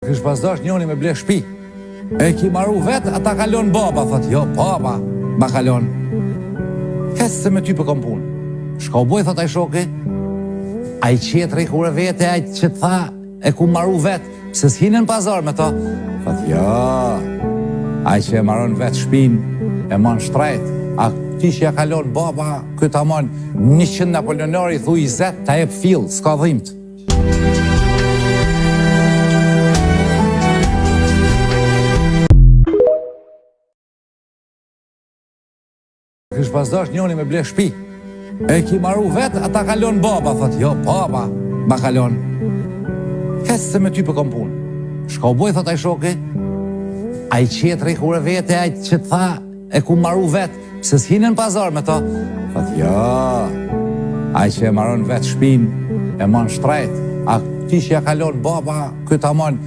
Kish pas dash njoni me ble shpi. E ki maru vet, ata kalon baba, thot, jo, baba, ma kalon. Hes se me ty për kom pun. Shka u boj, thot, aj shoki, aj qetri kur e vete, aj që tha, e ku maru vet, se s'hinen pazar me ta. Thot, jo, aj që e maron vet shpin, e mon shtrejt, a ti që ja kalon baba, këtë amon 100 Napoleonari, thu i zet, ta jep fill, s'ka dhimt. Kish pas dash njoni me ble shpi. E ki maru vet, ata kalon baba, thot, jo, baba, ma kalon. Hes se me ty për kom pun. Shka u boj, thot, aj shoki, aj qetri kur e vete, aj që tha, e ku maru vet, se s'hinen pazar me ta. Thot, jo, aj që e maron vet shpin, e mon shtrejt, a ti që ja kalon baba, këtë amon